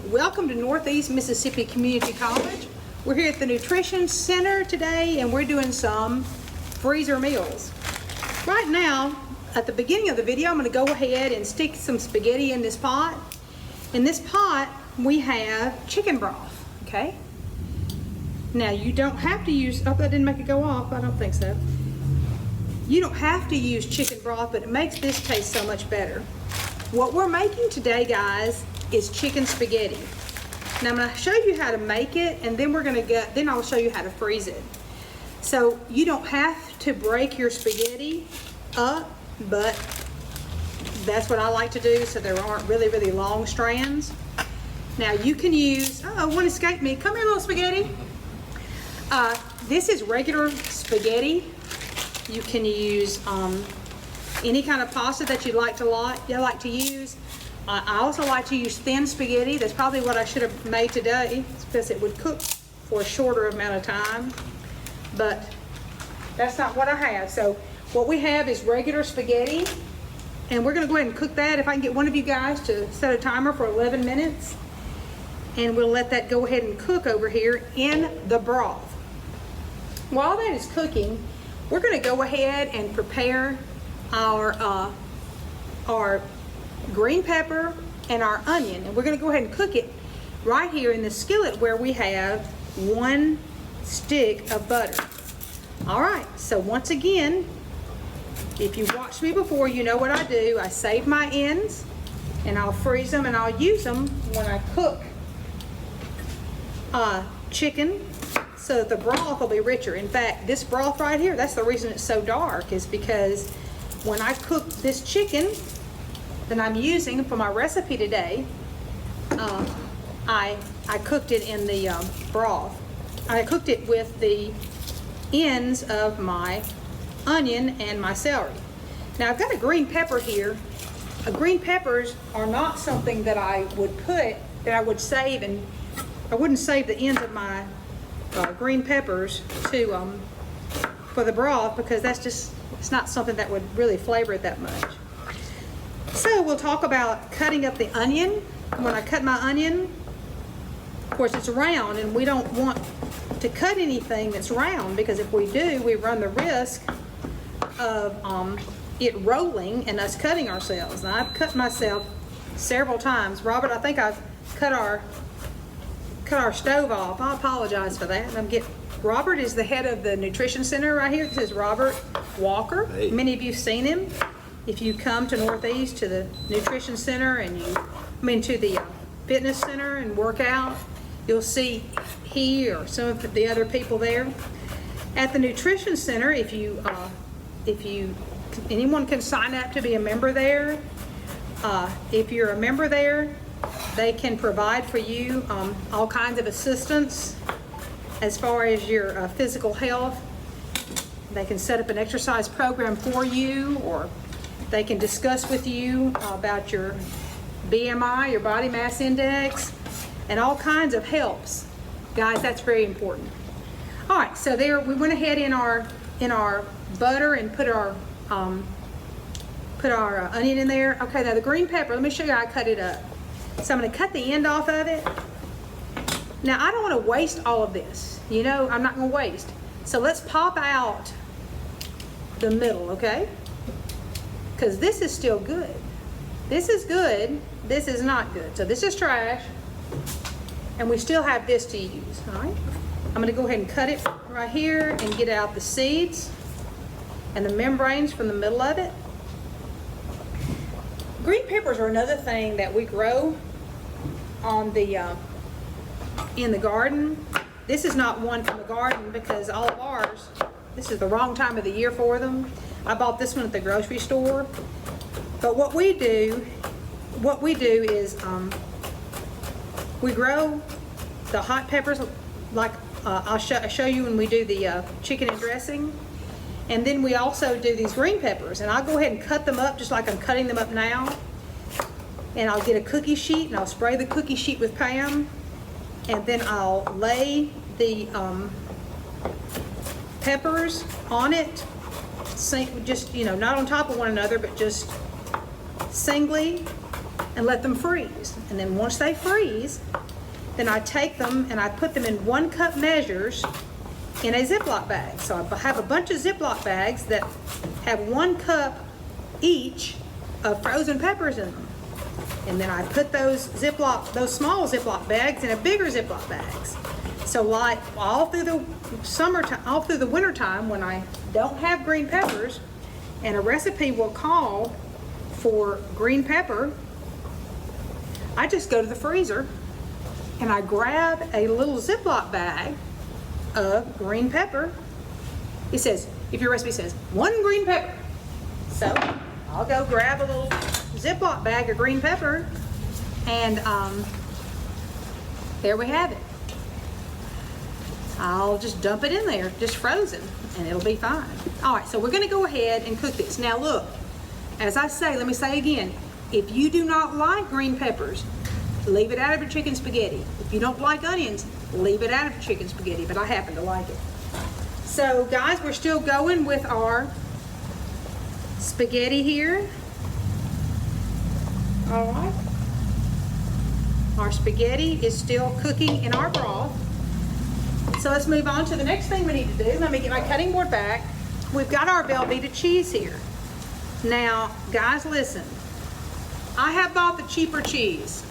welcome to Northeast Mississippi Community College. We're here at the Nutrition Center today and we're doing some freezer meals. Right now, at the beginning of the video, I'm going to go ahead and stick some spaghetti in this pot. In this pot, we have chicken broth, okay? Now, you don't have to use, oh, that didn't make it go off, I don't think so. You don't have to use chicken broth, but it makes this taste so much better. What we're making today, guys, is chicken spaghetti. Now I'm going to show you how to make it, and then then I'll show you how to freeze it. So you don't have to break your spaghetti up, but that's what I like to do so there aren't really long strands. Now you can use, oh, one escaped me. Come here, little spaghetti. This is regular spaghetti. You can use any kind of pasta that you like to use. I also like to use thin spaghetti. That's probably what I should have made today because it would cook for a shorter amount of time. But that's not what I have. So what we have is regular spaghetti. And we're going to go ahead and cook that. If I can get one of you guys to set a timer for 11 minutes. And we'll let that go ahead and cook over here in the broth. While that is cooking, we're going to go ahead and prepare our green pepper and our onion, and we're going to go ahead and cook it right here in the skillet where we have 1 stick of butter. All right, so once again, if you watched me before, you know what I do. I save my ends and I'll freeze them and I'll use them when I cook chicken so that the broth will be richer. In fact, this broth right here, that's the reason it's so dark, is because when I cook this chicken that I'm using for my recipe today, I cooked it in the broth. I cooked it with the ends of my onion and my celery. Now I've got a green pepper here. Green peppers are not something that I would save, and I wouldn't save the ends of my green peppers for the broth, because it's not something that would really flavor it that much. So we'll talk about cutting up the onion. When I cut my onion, of course it's round, and we don't want to cut anything that's round, because if we do, we run the risk of it rolling and us cutting ourselves. And I've cut myself several times. Robert, I think I've cut our stove off. I apologize for that. Robert is the head of the Nutrition Center right here. This is Robert Walker. Hey. Many of you have seen him. If you come to Northeast to the Nutrition Center and to the fitness center and work out, you'll see he or some of the other people there. At the Nutrition Center, anyone can sign up to be a member there. If you're a member there, they can provide for you all kinds of assistance as far as your physical health. They can set up an exercise program for you, or they can discuss with you about your BMI, your body mass index, and all kinds of helps. Guys, that's very important. All right, so there we went ahead in our butter and put our onion in there. Okay, now the green pepper, let me show you how I cut it up. So I'm going to cut the end off of it. Now I don't want to waste all of this. I'm not going to waste. So let's pop out the middle, okay? Because this is still good. This is good. This is not good. So this is trash. And we still have this to use, all right? I'm going to go ahead and cut it right here and get out the seeds and the membranes from the middle of it. Green peppers are another thing that we grow on in the garden. This is not one from the garden because all of ours, this is the wrong time of the year for them. I bought this one at the grocery store. But what we do is we grow the hot peppers like I'll show you when we do the chicken and dressing. And then we also do these green peppers, and I'll go ahead and cut them up just like I'm cutting them up now. And I'll get a cookie sheet and I'll spray the cookie sheet with Pam, and then I'll lay the peppers on it, just not on top of one another, but just singly. and let them freeze. And then once they freeze, then I take them and I put them in 1 cup measures in a Ziploc bag. So I have a bunch of Ziploc bags that have 1 cup each of frozen peppers in them. And then I put those small Ziploc bags in a bigger Ziploc bags. So like all through the summertime, all through the wintertime when I don't have green peppers and a recipe will call for green pepper, I just go to the freezer and I grab a little Ziploc bag of green pepper. It says, if your recipe says 1 green pepper, so I'll go grab a little Ziploc bag of green pepper, and there we have it. I'll just dump it in there, just frozen, and it'll be fine. All right, so we're gonna go ahead and cook this. Now look, as I say, let me say again, if you do not like green peppers, leave it out of your chicken spaghetti. If you don't like onions, leave it out of your chicken spaghetti, but I happen to like it. So guys, we're still going with our spaghetti here. All right. Our spaghetti is still cooking in our broth. So let's move on to the next thing we need to do. Let me get my cutting board back. We've got our Velveeta cheese here. Now, guys, listen. I have bought the cheaper cheese.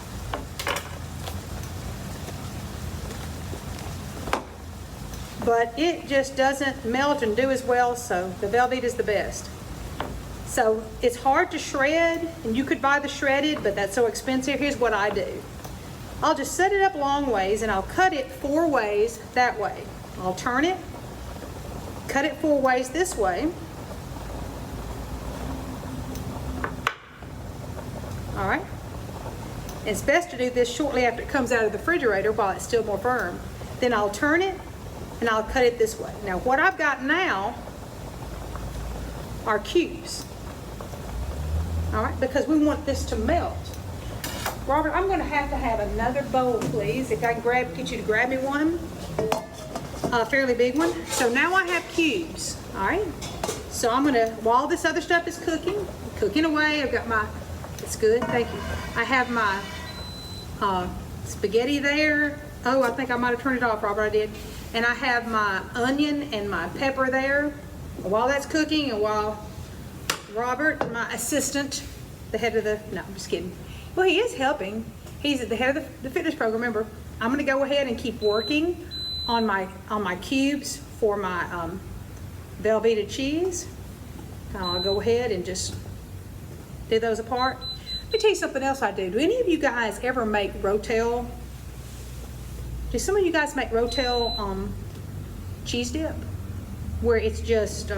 But it just doesn't melt and do as well, so the Velveeta is the best. So it's hard to shred, and you could buy the shredded, but that's so expensive. Here's what I do. I'll just set it up long ways, and I'll cut it 4 ways that way. I'll turn it, cut it 4 ways this way. All right. It's best to do this shortly after it comes out of the refrigerator while it's still more firm. Then I'll turn it, and I'll cut it this way. Now what I've got now are cubes. All right, because we want this to melt. Robert, I'm gonna have another bowl, please. If I can get you to grab me one, a fairly big one. So now I have cubes, all right? So I'm gonna, while this other stuff is cooking away, I've got my, it's good, thank you. I have my spaghetti there. Oh, I think I might've turned it off, Robert, I did. And I have my onion and my pepper there. While that's cooking and while Robert, my assistant, the head of the, no, I'm just kidding. Well, he is helping. He's at the head of the fitness program. Remember, I'm gonna go ahead and keep working on my cubes for my Velveeta cheese. I'll go ahead and just do those apart. Let me tell you something else I do. Do any of you guys ever make Rotel? Do some of you guys make Rotel cheese dip? Where it's just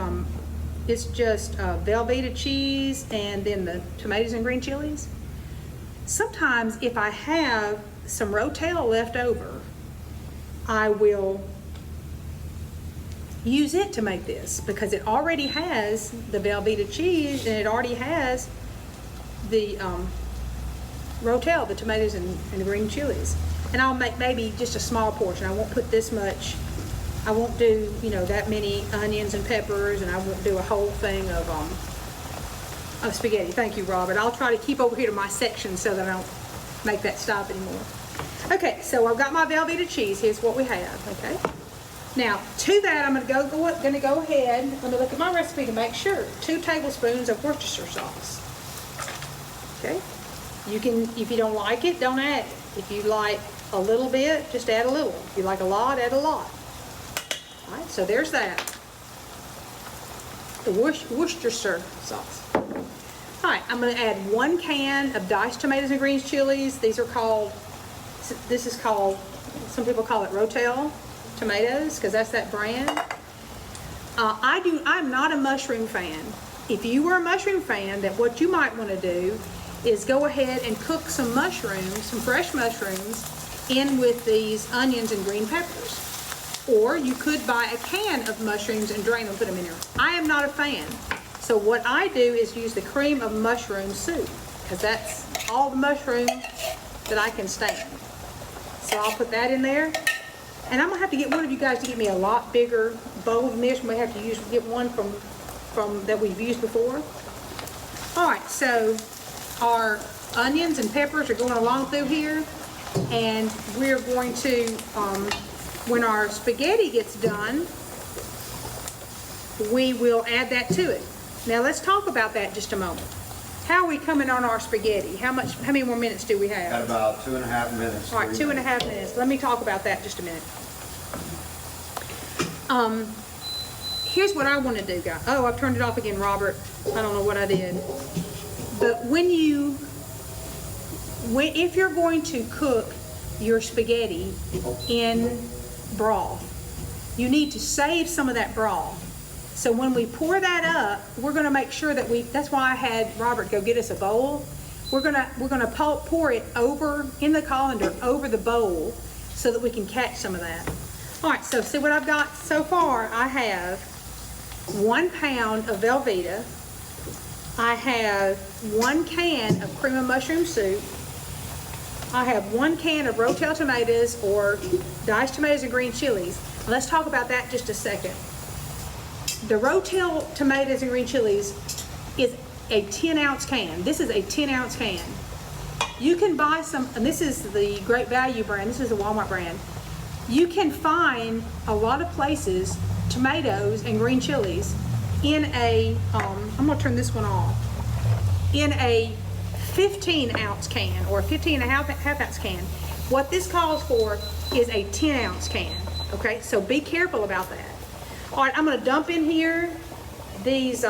Velveeta cheese and then the tomatoes and green chilies. Sometimes if I have some Rotel left over, I will use it to make this because it already has the Velveeta cheese and it already has the Rotel, the tomatoes and the green chilies. And I'll make maybe just a small portion. I won't put this much. I won't do, you know, that many onions and peppers, and I won't do a whole thing of spaghetti. Thank you, Robert. I'll try to keep over here to my section so that I don't make that stop anymore. Okay, so I've got my Velveeta cheese. Here's what we have, okay? Now, to that, I'm gonna go ahead, let me look at my recipe to make sure. 2 tablespoons of Worcestershire sauce. Okay? You can, if you don't like it, don't add it. If you like a little bit, just add a little. If you like a lot, add a lot. All right, so there's that. The Worcestershire sauce. All right, I'm going to add 1 can of diced tomatoes and green chilies. These are called, this is called, some people call it Rotel tomatoes because that's that brand. I'm not a mushroom fan. If you were a mushroom fan, then what you might want to do is go ahead and cook some mushrooms, some fresh mushrooms, in with these onions and green peppers. Or you could buy a can of mushrooms and drain them and put them in there. I am not a fan. So what I do is use the cream of mushroom soup because that's all the mushrooms that I can stand. So I'll put that in there. And I'm gonna have to get one of you guys to get me a lot bigger bowl than this. We may have to get one from that we've used before. All right, so our onions and peppers are going along through here. And we're going to, when our spaghetti gets done, we will add that to it. Now let's talk about that just a moment. How are we coming on our spaghetti? How many more minutes do we have? Got about 2.5 minutes. All right, 2.5 minutes. Let me talk about that just a minute. Here's what I want to do, guys. Oh, I've turned it off again, Robert. I don't know what I did. But if you're going to cook your spaghetti in broth, you need to save some of that broth. So when we pour that up, we're going to make sure that that's why I had Robert go get us a bowl. We're going to pour it over in the colander over the bowl so that we can catch some of that. All right, so see what I've got so far. I have 1 pound of Velveeta. I have 1 can of cream of mushroom soup. I have 1 can of Rotel tomatoes or diced tomatoes and green chilies. Let's talk about that just a second. The Rotel tomatoes and green chilies is a 10-ounce can. This is a 10-ounce can. You can buy some, and this is the Great Value brand. This is the Walmart brand. You can find a lot of places tomatoes and green chilies in a, I'm gonna turn this one off, in a 15-ounce can or a 15.5-ounce can. What this calls for is a 10-ounce can, okay? So be careful about that. All right, I'm gonna dump in here these,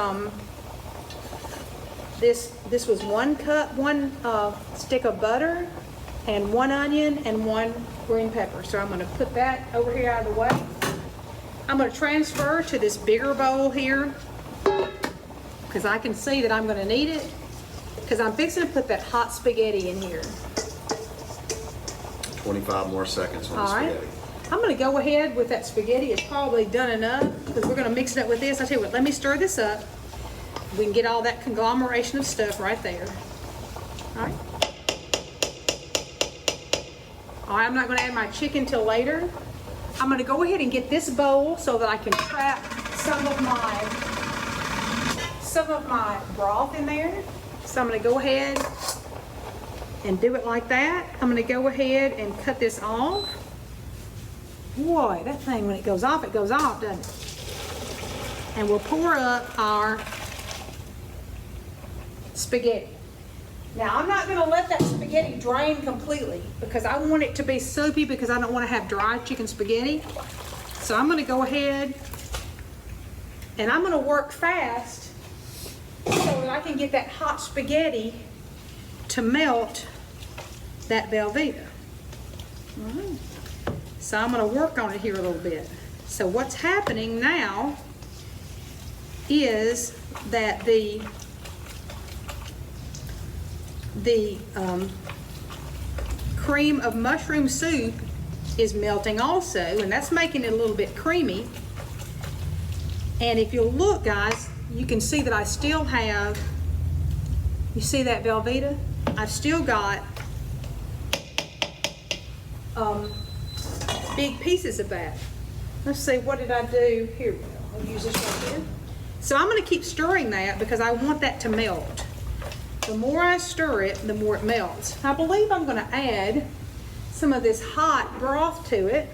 this was 1 cup, 1 stick of butter and 1 onion and 1 green pepper. So I'm gonna put that over here out of the way. I'm gonna transfer to this bigger bowl here because I can see that I'm gonna need it because I'm fixing to put that hot spaghetti in here. 25 more seconds on the All right. spaghetti. I'm gonna go ahead with that spaghetti. It's probably done enough because we're gonna mix it up with this. I tell you what, let me stir this up. We can get all that conglomeration of stuff right there. All right. All right, I'm not gonna add my chicken till later. I'm gonna go ahead and get this bowl so that I can trap some of my broth in there. So I'm gonna go ahead and do it like that. I'm gonna go ahead and cut this off. Boy, that thing, when it goes off, doesn't it? And we'll pour up our spaghetti. Now, I'm not gonna let that spaghetti drain completely because I want it to be soupy because I don't wanna have dry chicken spaghetti. So I'm gonna go ahead and I'm gonna work fast so that I can get that hot spaghetti to melt that Velveeta. All right. So I'm gonna work on it here a little bit. So what's happening now is that the cream of mushroom soup is melting also, and that's making it a little bit creamy. And if you'll look, guys, you can see that I still have, you see that Velveeta? I've still got big pieces of that. Let's see, what did I do? Here we go. I'll use this right here. So I'm going to keep stirring that because I want that to melt. The more I stir it, the more it melts. I believe I'm going to add some of this hot broth to it,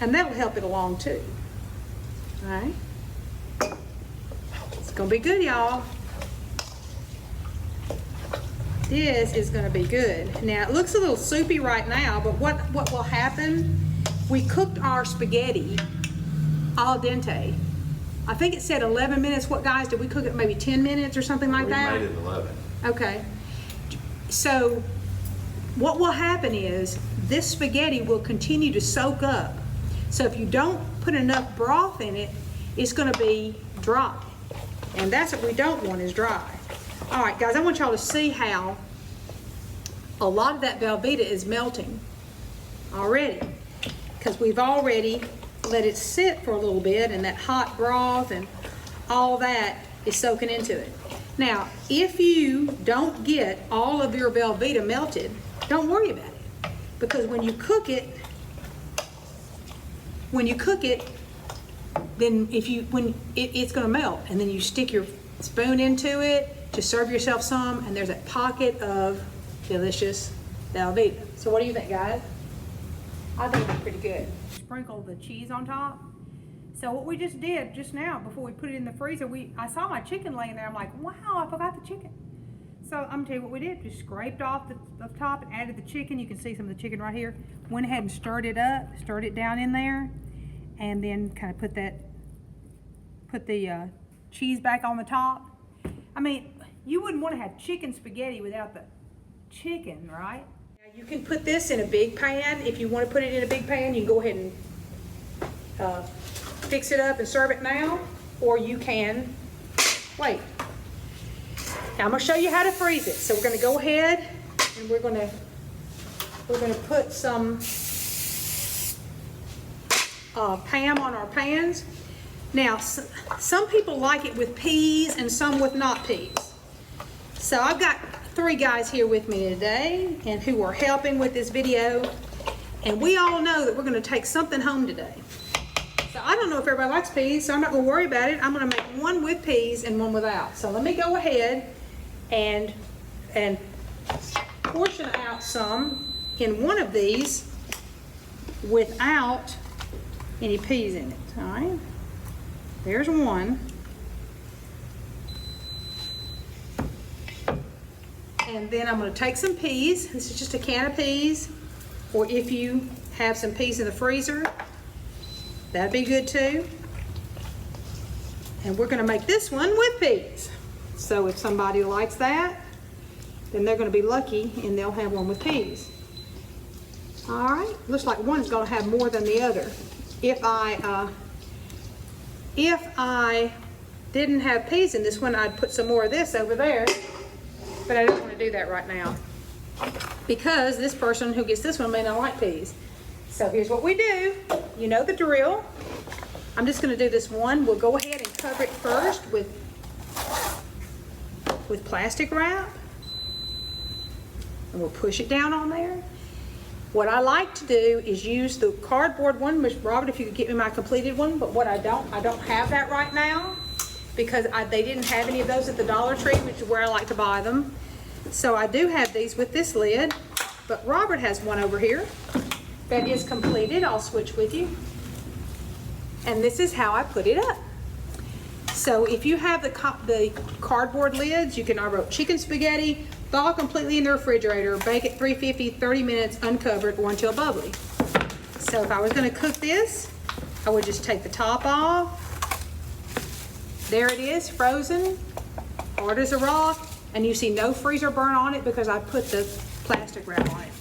and that'll help it along too. All right. It's going to be good, y'all. This is going to be good. Now, it looks a little soupy right now, but what will happen, we cooked our spaghetti al dente. I think it said 11 minutes. What, guys, did we cook it maybe 10 minutes or something like that? We made it 11. Okay. So what will happen is this spaghetti will continue to soak up. So if you don't put enough broth in it, it's going to be dry. And that's what we don't want, is dry. All right, guys, I want y'all to see how a lot of that Velveeta is melting already, because we've already let it sit for a little bit, and that hot broth and all that is soaking into it. Now, if you don't get all of your Velveeta melted, don't worry about it, because when you cook it, then it's going to melt, and then you stick your spoon into it to serve yourself some, and there's a pocket of delicious Velveeta. So what do you think, guys? I think it's pretty good. Sprinkle the cheese on top. So what we just did just now, before we put it in the freezer, I saw my chicken laying there. I'm like, wow, I forgot the chicken. So I'm gonna tell you what we did. Just scraped off the top and added the chicken. You can see some of the chicken right here. Went ahead and stirred it up, stirred it down in there, and then kind of put the cheese back on the top. I mean, you wouldn't want to have chicken spaghetti without the chicken, right? Now you can put this in a big pan. If you want to put it in a big pan, you can go ahead and fix it up and serve it now, or you can wait. Now I'm going to show you how to freeze it. So we're going to go ahead and we're going to put some Pam on our pans. Now some people like it with peas and some with not peas. So I've got 3 guys here with me today and who are helping with this video, and we all know that we're going to take something home today. So I don't know if everybody likes peas, so I'm not going to worry about it. I'm going to make one with peas and one without. So let me go ahead and portion out some in one of these without any peas in it. All right, there's one. And then I'm going to take some peas. This is just a can of peas, or if you have some peas in the freezer, that'd be good too. And we're going to make this one with peas. So if somebody likes that, then they're going to be lucky and they'll have one with peas. All right, looks like one is going to have more than the other. If I didn't have peas in this one, I'd put some more of this over there, but I don't want to do that right now because this person who gets this one may not like peas. So here's what we do. You know the drill. I'm just going to do this one. We'll go ahead and cover it first with plastic wrap, and we'll push it down on there. What I like to do is use the cardboard one, which Robert, if you could get me my completed one, but what I don't have that right now because they didn't have any of those at the Dollar Tree, which is where I like to buy them. So I do have these with this lid, but Robert has one over here that is completed. I'll switch with you. And this is how I put it up. So if you have the cardboard lids, you can, I wrote chicken spaghetti, thaw completely in the refrigerator, bake at 350, 30 minutes uncovered or until bubbly. So if I was going to cook this, I would just take the top off. There it is, frozen, hard as a rock, and you see no freezer burn on it because I put the plastic wrap on it.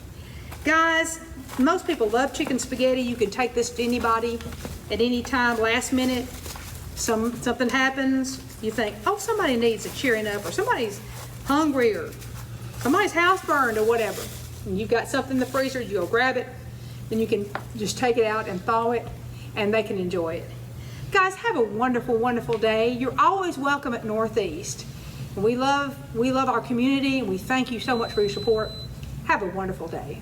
Guys, most people love chicken spaghetti. You can take this to anybody at any time, last minute. Something happens, you think, oh, somebody needs a cheering up, or somebody's hungry, or somebody's house burned, or whatever. And you've got something in the freezer, you go grab it, then you can just take it out and thaw it, and they can enjoy it. Guys, have a wonderful, wonderful day. You're always welcome at Northeast. We love our community, and we thank you so much for your support. Have a wonderful day.